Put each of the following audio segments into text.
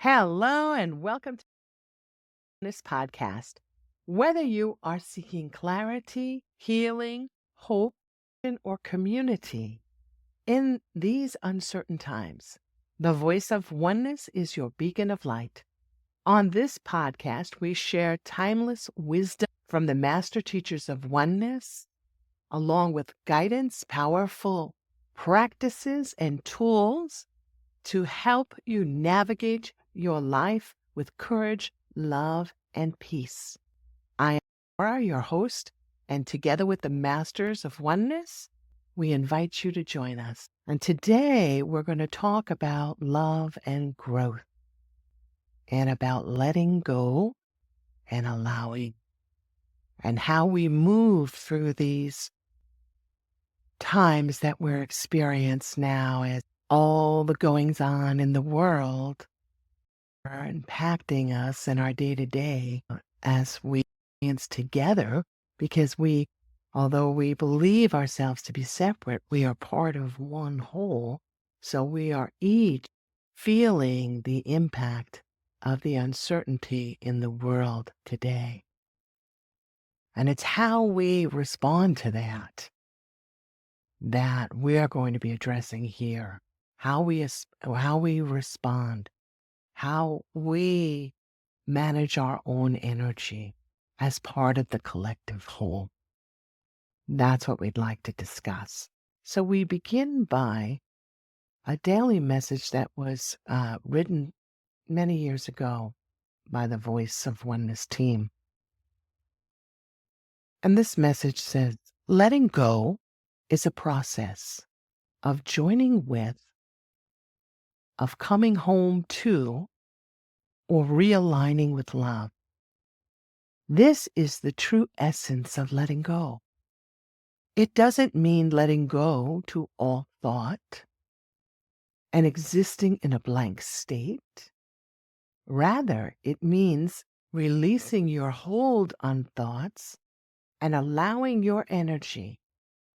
Hello and welcome to this podcast. Whether you are seeking clarity, healing, hope, or community in these uncertain times, the voice of oneness is your beacon of light. On this podcast, we share timeless wisdom from the master teachers of oneness, along with guidance, powerful practices, and tools to help you navigate your life with courage, love, and peace. I am Laura, your host, and together with the Masters of Oneness, we invite you to join us. And today we're going to talk about love and growth and about letting go and allowing and how we move through these times that we're experiencing now as all the goings on in the world are impacting us in our day to day as we experience together because although we believe ourselves to be separate, we are part of one whole. So we are each feeling the impact of the uncertainty in the world today. And it's how we respond to that we are going to be addressing here. How we respond, how we manage our own energy as part of the collective whole. That's what we'd like to discuss. So we begin by a daily message that was written many years ago by the Voice of Oneness team. And this message says, letting go is a process of joining with, of coming home to, or realigning with love. This is the true essence of letting go. It doesn't mean letting go to all thought and existing in a blank state. Rather, it means releasing your hold on thoughts and allowing your energy,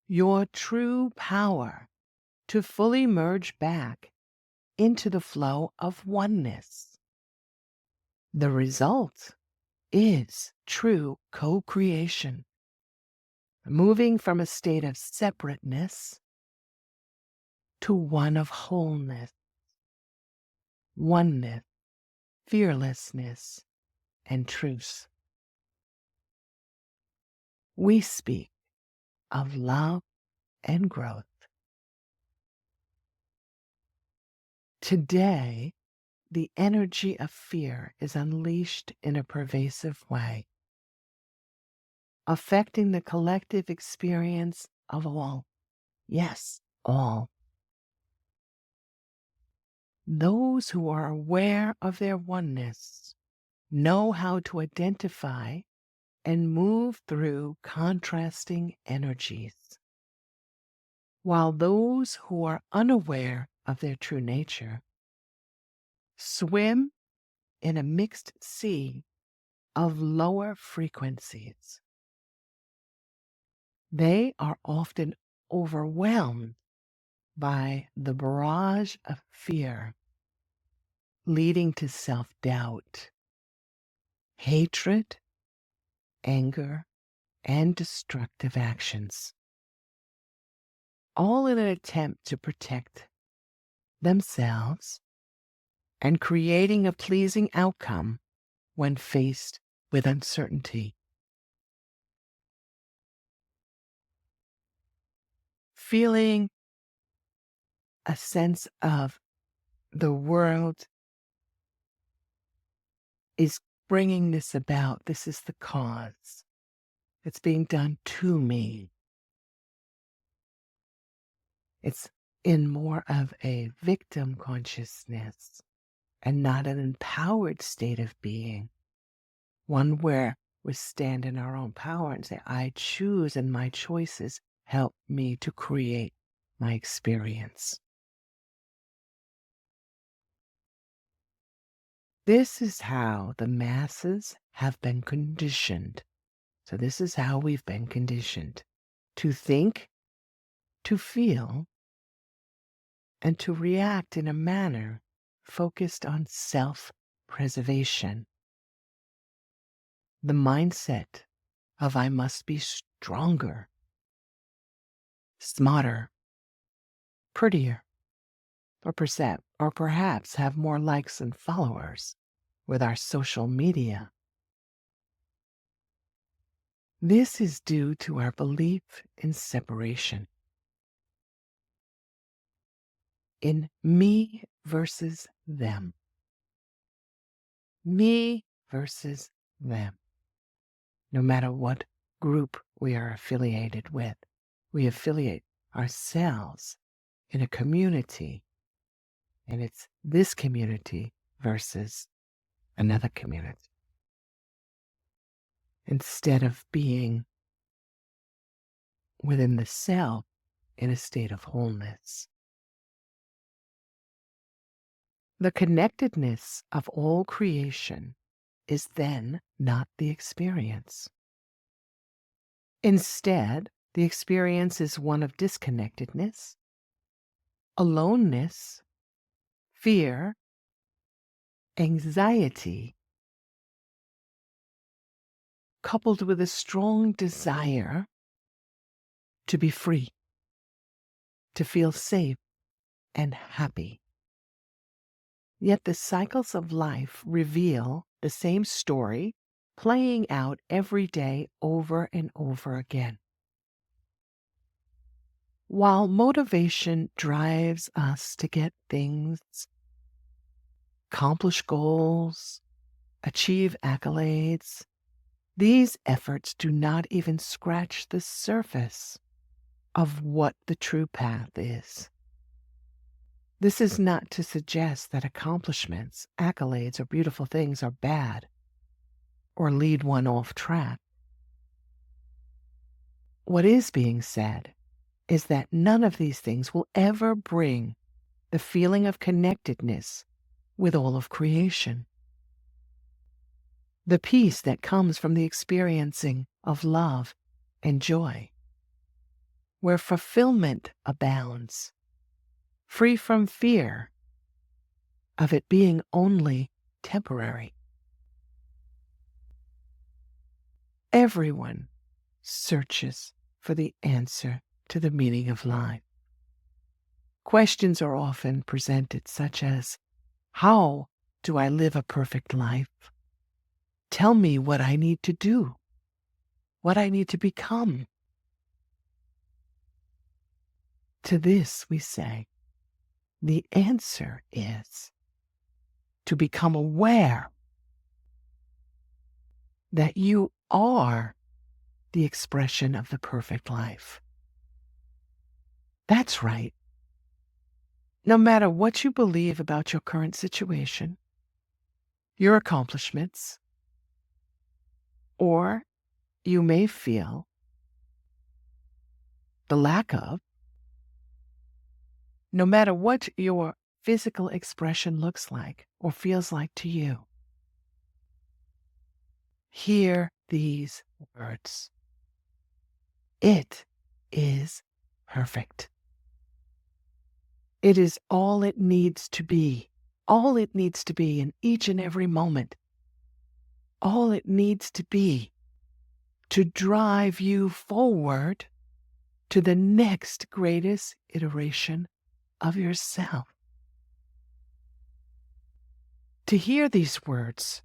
your true power, to fully merge back into the flow of oneness. The result is true co-creation, moving from a state of separateness to one of wholeness, oneness, fearlessness, and truth. We speak of love and growth. Today, the energy of fear is unleashed in a pervasive way, affecting the collective experience of all. Yes, all. Those who are aware of their oneness know how to identify and move through contrasting energies, while those who are unaware of their true nature swim in a mixed sea of lower frequencies. They are often overwhelmed by the barrage of fear, leading to self-doubt, hatred, anger, and destructive actions, all in an attempt to protect themselves and creating a pleasing outcome when faced with uncertainty. Feeling a sense of the world is bringing this about. This is the cause. It's being done to me. It's in more of a victim consciousness and not an empowered state of being. One where we stand in our own power and say, I choose and my choices help me to create my experience. This is how the masses have been conditioned. So this is how we've been conditioned to think, to feel, and to react in a manner focused on self self-preservation. The mindset of I must be stronger, smarter, prettier, or perhaps have more likes and followers with our social media. This is due to our belief in separation, in me versus them. Me versus them. No matter what group we are affiliated with, we affiliate ourselves in a community, and it's this community versus another community. Instead of being within the self in a state of wholeness. The connectedness of all creation is then not the experience. Instead, the experience is one of disconnectedness, aloneness, fear, anxiety, coupled with a strong desire to be free, to feel safe and happy. Yet the cycles of life reveal the same story playing out every day over and over again. While motivation drives us to get things, accomplish goals, achieve accolades, these efforts do not even scratch the surface of what the true path is. This is not to suggest that accomplishments, accolades, or beautiful things are bad or lead one off track. What is being said is that none of these things will ever bring the feeling of connectedness with all of creation. The peace that comes from the experiencing of love and joy, where fulfillment abounds, free from fear of it being only temporary. Everyone searches for the answer to the meaning of life. Questions are often presented such as, how do I live a perfect life? Tell me what I need to do, what I need to become. To this we say, the answer is to become aware that you are the expression of the perfect life. That's right. No matter what you believe about your current situation, your accomplishments, or you may feel the lack of, no matter what your physical expression looks like or feels like to you, hear these words. It is perfect. It is all it needs to be in each and every moment. All it needs to be to drive you forward to the next greatest iteration of yourself. To hear these words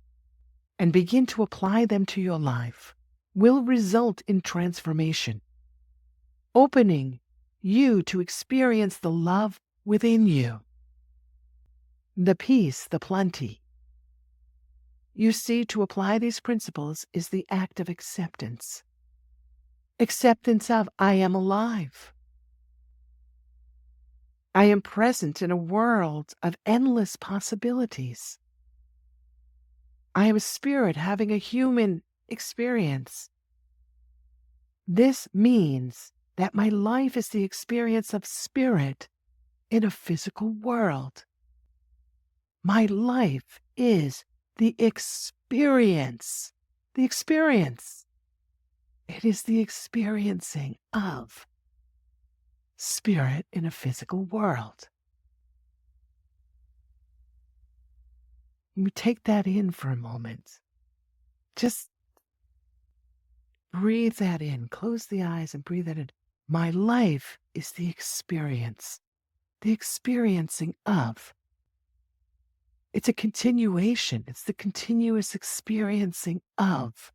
and begin to apply them to your life will result in transformation, opening you to experience the love within you, the peace, the plenty. You see, to apply these principles is the act of acceptance. Acceptance of, I am alive. I am present in a world of endless possibilities. I am a spirit having a human experience. This means that my life is the experience of spirit in a physical world. My life is the experience. The experience. It is the experiencing of spirit in a physical world. You take that in for a moment. Just breathe that in. Close the eyes and breathe that in. My life is the experience, the experiencing of. It's a continuation. It's the continuous experiencing of.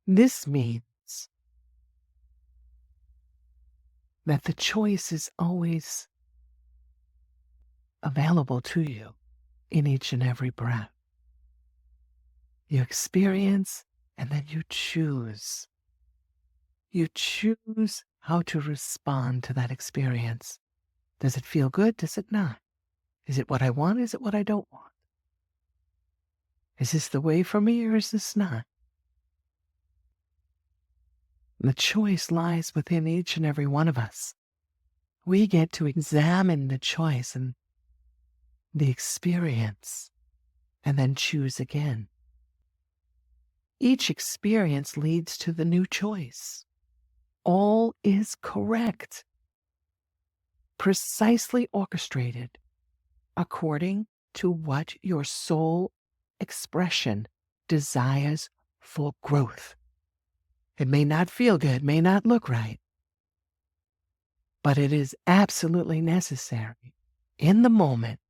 This means that the choice is always available to you in each and every breath. You experience and then you choose. You choose how to respond to that experience. Does it feel good? Does it not? Is it what I want? Is it what I don't want? Is this the way for me or is this not? The choice lies within each and every one of us. We get to examine the choice and the experience and then choose again. Each experience leads to the new choice. All is correct, precisely orchestrated according to what your soul expression desires for growth. It may not feel good, may not look right, but it is absolutely necessary in the moment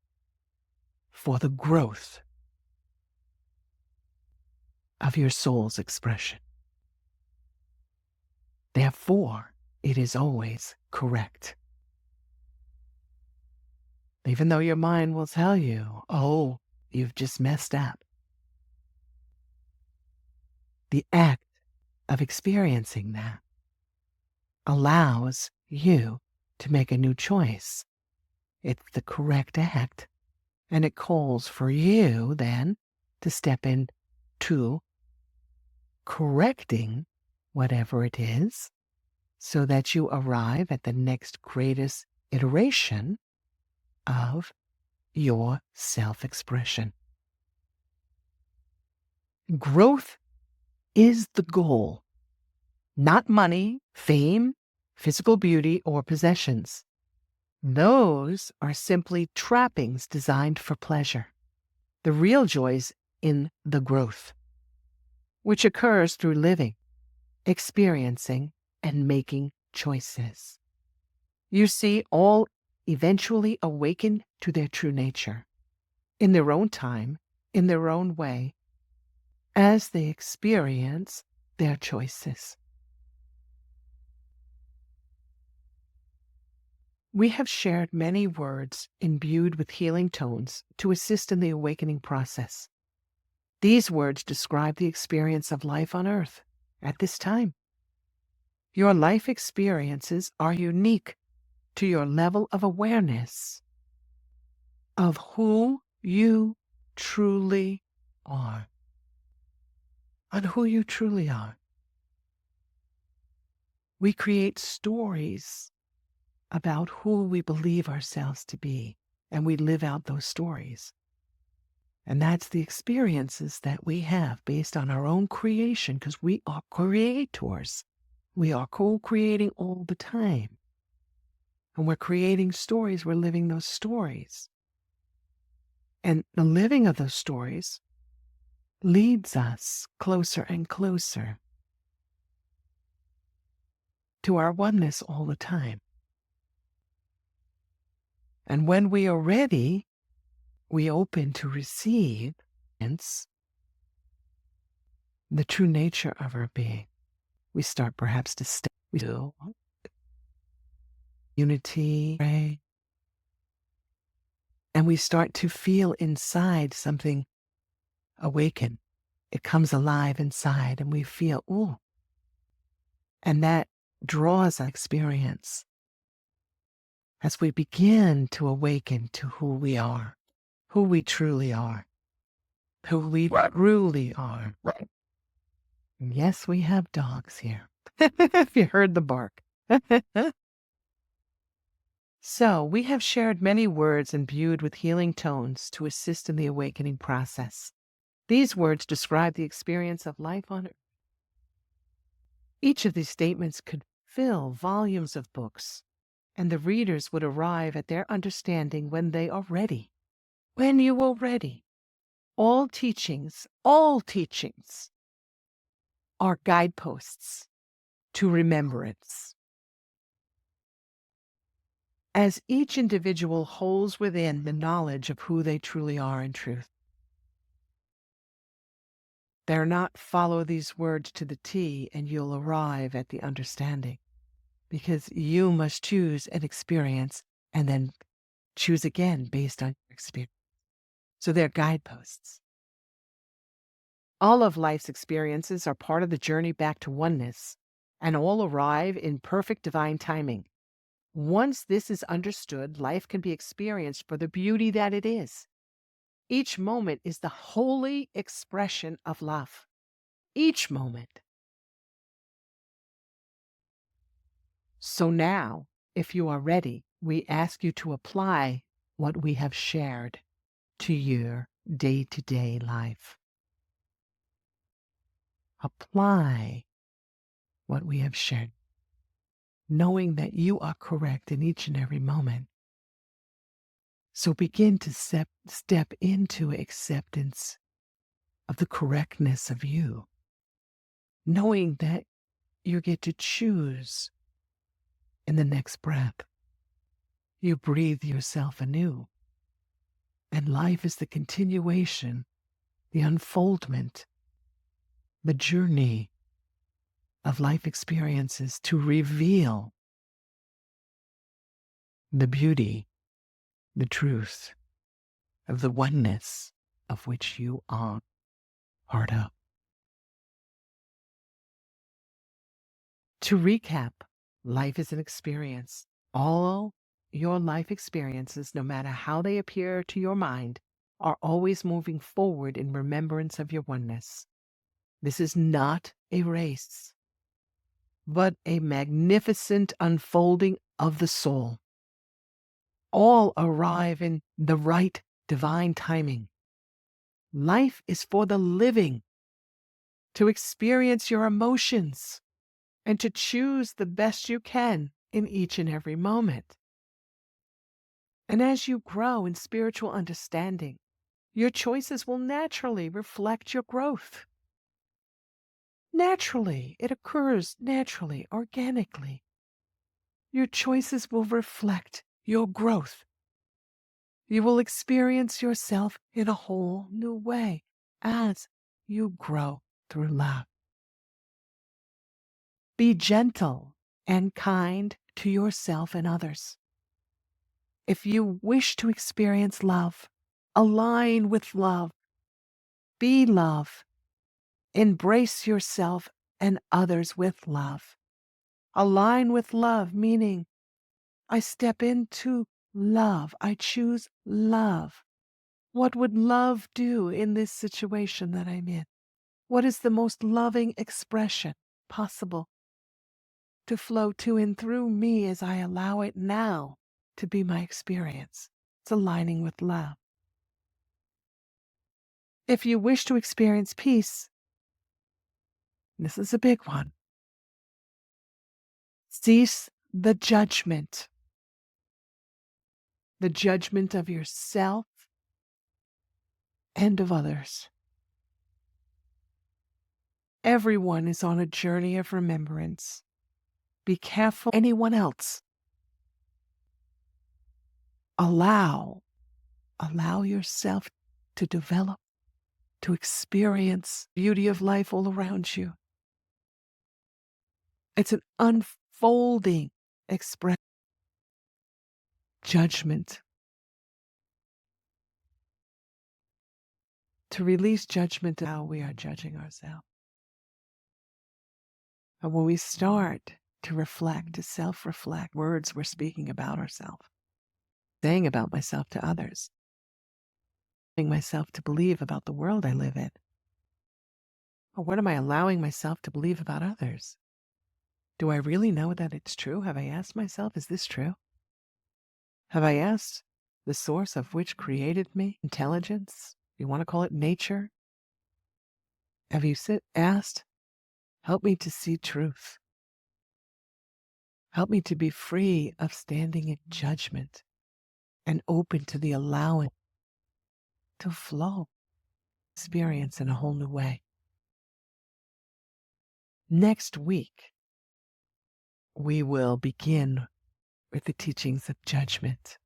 for the growth of your soul's expression. Therefore, it is always correct. Even though your mind will tell you, oh, you've just messed up. The act of experiencing that allows you to make a new choice. It's the correct act, and it calls for you then to step into correcting whatever it is so that you arrive at the next greatest iteration of your self-expression. Growth is the goal, not money, fame, physical beauty, or possessions. Those are simply trappings designed for pleasure. The real joy is in the growth, which occurs through living, experiencing, and making choices. You see, all eventually awaken to their true nature, in their own time, in their own way, as they experience their choices. We have shared many words imbued with healing tones to assist in the awakening process. These words describe the experience of life on earth at this time. Your life experiences are unique to your level of awareness of who you truly are. On who you truly are. We create stories about who we believe ourselves to be, and we live out those stories. And that's the experiences that we have based on our own creation, because we are creators. We are co-creating all the time. And we're creating stories, we're living those stories. And the living of those stories leads us closer and closer to our oneness all the time. And when we are ready, we open to receive the true nature of our being. We start perhaps to stay to unity, pray, and we start to feel inside something awaken. It comes alive inside, and we feel, ooh, and that draws our experience as we begin to awaken to who we are, who we truly are, who we truly are. And yes, we have dogs here, if you heard the bark. So, we have shared many words imbued with healing tones to assist in the awakening process. These words describe the experience of life on earth. Each of these statements could fill volumes of books and the readers would arrive at their understanding when they are ready. When you are ready. All teachings are guideposts to remembrance. As each individual holds within the knowledge of who they truly are in truth. They're not follow these words to the T and you'll arrive at the understanding. Because you must choose an experience and then choose again based on your experience. So they're guideposts. All of life's experiences are part of the journey back to oneness, and all arrive in perfect divine timing. Once this is understood, life can be experienced for the beauty that it is. Each moment is the holy expression of love. Each moment. So now, if you are ready, we ask you to apply what we have shared to your day-to-day life. Apply what we have shared, knowing that you are correct in each and every moment. So begin to step into acceptance of the correctness of you, knowing that you get to choose in the next breath. You breathe yourself anew, and life is the continuation, the unfoldment, the journey of life experiences to reveal the beauty, the truth of the oneness of which you are part of. To recap, life is an experience. All your life experiences, no matter how they appear to your mind, are always moving forward in remembrance of your oneness. This is not a race, but a magnificent unfolding of the soul. All arrive in the right divine timing. Life is for the living, to experience your emotions and to choose the best you can in each and every moment. And as you grow in spiritual understanding, your choices will naturally reflect your growth. Naturally, it occurs naturally, organically. Your choices will reflect your growth. You will experience yourself in a whole new way as you grow through love. Be gentle and kind to yourself and others. If you wish to experience love, align with love. Be love. Embrace yourself and others with love. Align with love, meaning I step into love. I choose love. What would love do in this situation that I'm in? What is the most loving expression possible to flow to and through me as I allow it now to be my experience? It's aligning with love. If you wish to experience peace, this is a big one. Cease the judgment of yourself and of others. Everyone is on a journey of remembrance. Be careful of anyone else. Allow yourself to develop, to experience the beauty of life all around you. It's an unfolding expression. Judgment. To release judgment of how we are judging ourselves. And when we start to reflect, to self-reflect, words we're speaking about ourselves, saying about myself to others, allowing myself to believe about the world I live in. Or what am I allowing myself to believe about others? Do I really know that it's true? Have I asked myself, is this true? Have I asked the source of which created me, intelligence? You want to call it nature? Have you asked, help me to see truth? Help me to be free of standing in judgment and open to the allowing to flow, experience in a whole new way. Next week, we will begin with the teachings of judgment.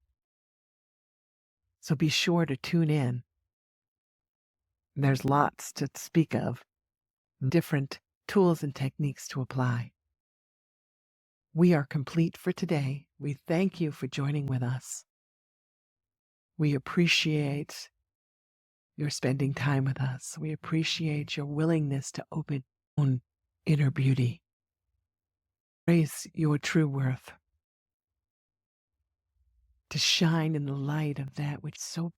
So be sure to tune in. There's lots to speak of, different tools and techniques to apply. We are complete for today. We thank you for joining with us. We appreciate your spending time with us. We appreciate your willingness to open your own inner beauty. Embrace your true worth. To shine in the light of that which so.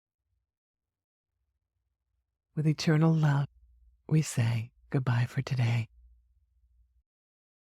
With eternal love, we say goodbye for today.